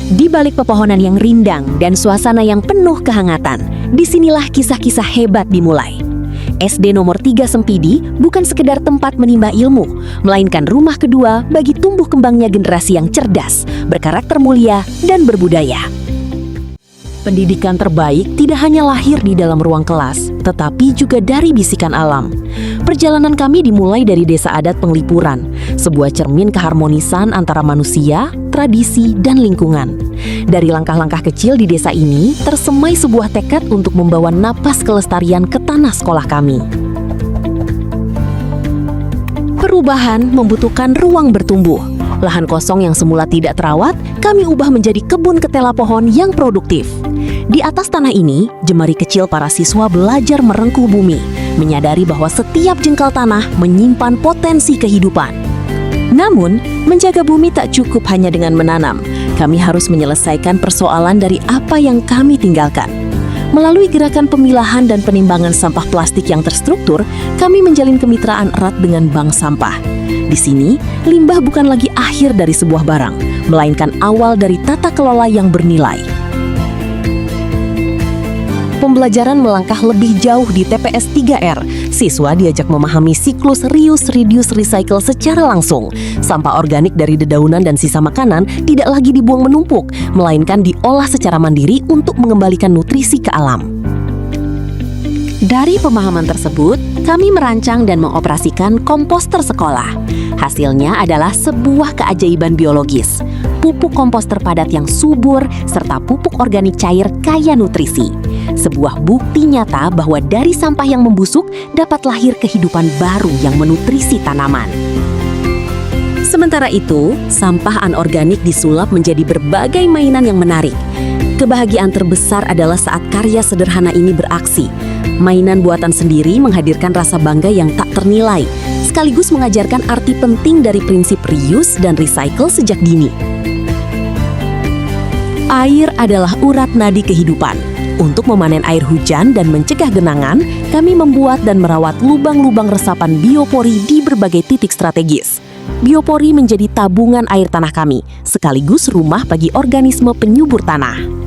Di balik pepohonan yang rindang dan suasana yang penuh kehangatan, disinilah kisah-kisah hebat dimulai. SD nomor 3 Sempidi bukan sekedar tempat menimba ilmu, melainkan rumah kedua bagi tumbuh kembangnya generasi yang cerdas, berkarakter mulia, dan berbudaya. Pendidikan terbaik tidak hanya lahir di dalam ruang kelas, tetapi juga dari bisikan alam. Perjalanan kami dimulai dari Desa Adat Penglipuran, sebuah cermin keharmonisan antara manusia, tradisi, dan lingkungan. Dari langkah-langkah kecil di desa ini, tersemai sebuah tekad untuk membawa napas kelestarian ke tanah sekolah kami. Perubahan membutuhkan ruang bertumbuh. Lahan kosong yang semula tidak terawat, kami ubah menjadi kebun ketela pohon yang produktif. Di atas tanah ini, jemari kecil para siswa belajar merengkuh bumi, menyadari bahwa setiap jengkal tanah menyimpan potensi kehidupan. Namun, menjaga bumi tak cukup hanya dengan menanam. Kami harus menyelesaikan persoalan dari apa yang kami tinggalkan. Melalui gerakan pemilahan dan penimbangan sampah plastik yang terstruktur, kami menjalin kemitraan erat dengan bank sampah. Di sini, limbah bukan lagi akhir dari sebuah barang, melainkan awal dari tata kelola yang bernilai. Pembelajaran melangkah lebih jauh di TPS 3R. Siswa diajak memahami siklus reuse, reduce, recycle secara langsung. Sampah organik dari dedaunan dan sisa makanan tidak lagi dibuang menumpuk, melainkan diolah secara mandiri untuk mengembalikan nutrisi ke alam. Dari pemahaman tersebut, kami merancang dan mengoperasikan komposter sekolah. Hasilnya adalah sebuah keajaiban biologis. Pupuk komposter padat yang subur, serta pupuk organik cair kaya nutrisi. Sebuah bukti nyata bahwa dari sampah yang membusuk dapat lahir kehidupan baru yang menutrisi tanaman. Sementara itu, sampah anorganik disulap menjadi berbagai mainan yang menarik. Kebahagiaan terbesar adalah saat karya sederhana ini beraksi. Mainan buatan sendiri menghadirkan rasa bangga yang tak ternilai, sekaligus mengajarkan arti penting dari prinsip reuse dan recycle sejak dini. Air adalah urat nadi kehidupan. Untuk memanen air hujan dan mencegah genangan, kami membuat dan merawat lubang-lubang resapan biopori di berbagai titik strategis. Biopori menjadi tabungan air tanah kami, sekaligus rumah bagi organisme penyubur tanah.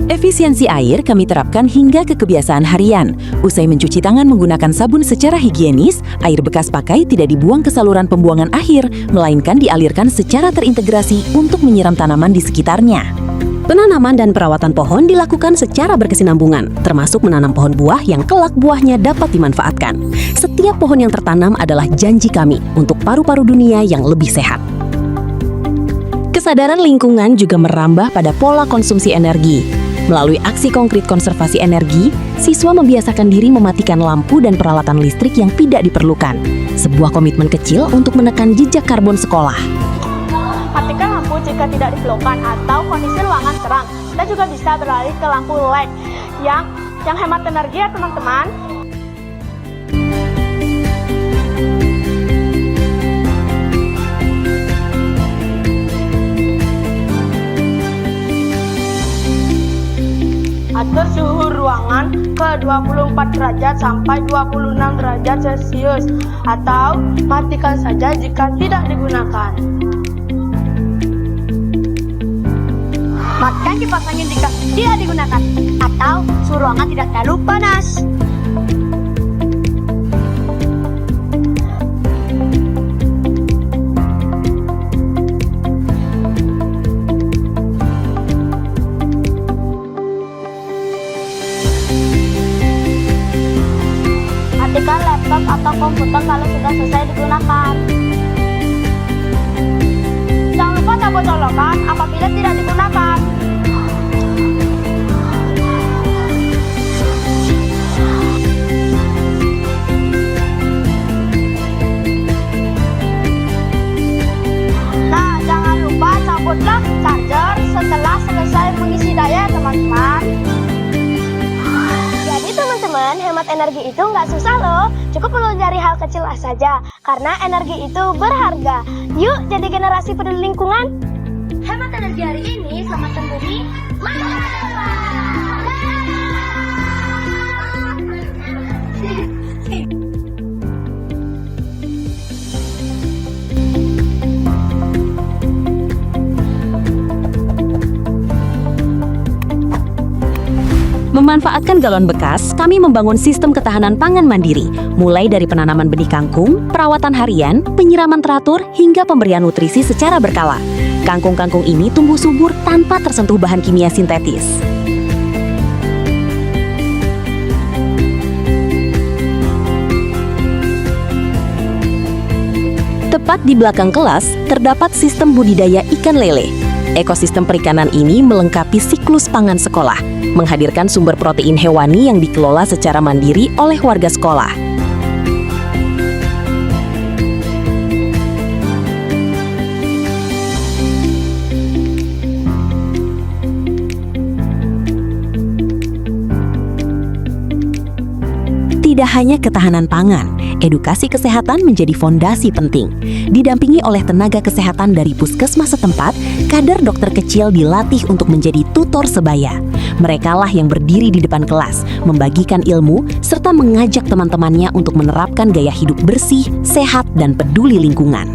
Efisiensi air kami terapkan hingga ke kebiasaan harian. Usai mencuci tangan menggunakan sabun secara higienis, air bekas pakai tidak dibuang ke saluran pembuangan akhir, melainkan dialirkan secara terintegrasi untuk menyiram tanaman di sekitarnya. Penanaman dan perawatan pohon dilakukan secara berkesinambungan, termasuk menanam pohon buah yang kelak buahnya dapat dimanfaatkan. Setiap pohon yang tertanam adalah janji kami untuk paru-paru dunia yang lebih sehat. Kesadaran lingkungan juga merambah pada pola konsumsi energi. Melalui aksi konkret konservasi energi, siswa membiasakan diri mematikan lampu dan peralatan listrik yang tidak diperlukan. Sebuah komitmen kecil untuk menekan jejak karbon sekolah. Matikan lampu jika tidak diperlukan atau kondisi ruangan terang. Kita juga bisa beralih ke lampu LED yang hemat energi ya teman-teman. Atur suhu ruangan ke 24 derajat sampai 26 derajat Celcius atau matikan saja jika tidak digunakan. Matikan kipas angin jika tidak digunakan atau suhu ruangan tidak terlalu panas. Matikan laptop atau komputer kalau sudah selesai digunakan. Jangan lupa cabut colokan apabila tidak digunakan. Nah, jangan lupa cabutlah charger setelah selesai mengisi daya, teman-teman. Jadi teman-teman, hemat energi itu nggak susah loh. Cukup pelajari hal kecil saja, karena energi itu berharga. Yuk jadi generasi peduli lingkungan. Hemat energi hari ini, selamatkan bumi. Memanfaatkan galon bekas, kami membangun sistem ketahanan pangan mandiri, mulai dari penanaman benih kangkung, perawatan harian, penyiraman teratur, hingga pemberian nutrisi secara berkala. Kangkung-kangkung ini tumbuh subur tanpa tersentuh bahan kimia sintetis. Tepat di belakang kelas, terdapat sistem budidaya ikan lele. Ekosistem perikanan ini melengkapi siklus pangan sekolah, menghadirkan sumber protein hewani yang dikelola secara mandiri oleh warga sekolah. Tidak hanya ketahanan pangan, edukasi kesehatan menjadi fondasi penting. Didampingi oleh tenaga kesehatan dari puskesmas setempat, kader dokter kecil dilatih untuk menjadi tutor sebaya. Merekalah yang berdiri di depan kelas, membagikan ilmu, serta mengajak teman-temannya untuk menerapkan gaya hidup bersih, sehat, dan peduli lingkungan.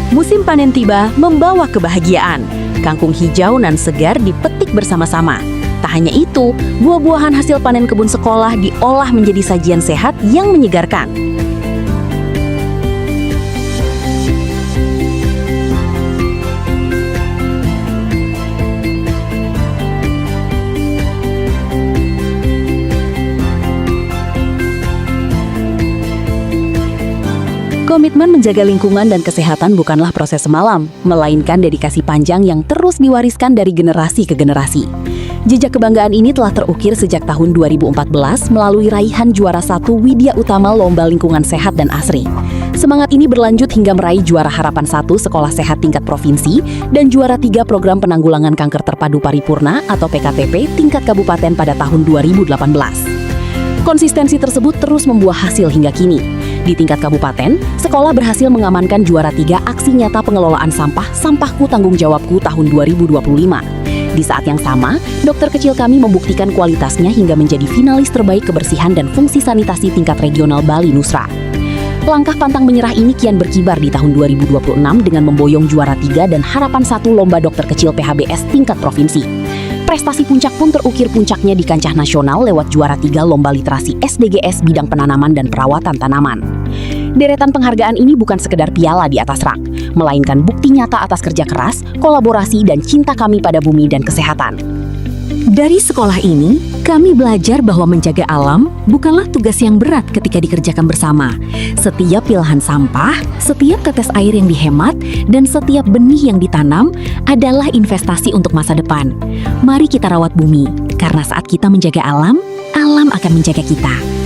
Musim panen tiba membawa kebahagiaan. Kangkung hijau nan segar dipetik bersama-sama. Tak hanya itu, buah-buahan hasil panen kebun sekolah diolah menjadi sajian sehat yang menyegarkan. Komitmen menjaga lingkungan dan kesehatan bukanlah proses semalam, melainkan dedikasi panjang yang terus diwariskan dari generasi ke generasi. Jejak kebanggaan ini telah terukir sejak tahun 2014 melalui raihan juara 1 Widya Utama Lomba Lingkungan Sehat dan Asri. Semangat ini berlanjut hingga meraih juara Harapan 1 Sekolah Sehat tingkat provinsi dan juara 3 Program Penanggulangan Kanker Terpadu Paripurna atau PKTP tingkat kabupaten pada tahun 2018. Konsistensi tersebut terus membuah hasil hingga kini. Di tingkat kabupaten, sekolah berhasil mengamankan juara 3 aksi nyata pengelolaan sampah Sampahku Tanggung Jawabku tahun 2025. Di saat yang sama, dokter kecil kami membuktikan kualitasnya hingga menjadi finalis terbaik kebersihan dan fungsi sanitasi tingkat regional Bali Nusra. Langkah pantang menyerah ini kian berkibar di tahun 2026 dengan memboyong juara 3 dan Harapan 1 Lomba Dokter Kecil PHBS tingkat provinsi. Prestasi puncak pun terukir puncaknya di kancah nasional lewat juara 3 Lomba Literasi SDGs bidang penanaman dan perawatan tanaman. Deretan penghargaan ini bukan sekedar piala di atas rak, melainkan bukti nyata atas kerja keras, kolaborasi, dan cinta kami pada bumi dan kesehatan. Dari sekolah ini, kami belajar bahwa menjaga alam bukanlah tugas yang berat ketika dikerjakan bersama. Setiap pilihan sampah, setiap tetes air yang dihemat, dan setiap benih yang ditanam adalah investasi untuk masa depan. Mari kita rawat bumi, karena saat kita menjaga alam, alam akan menjaga kita.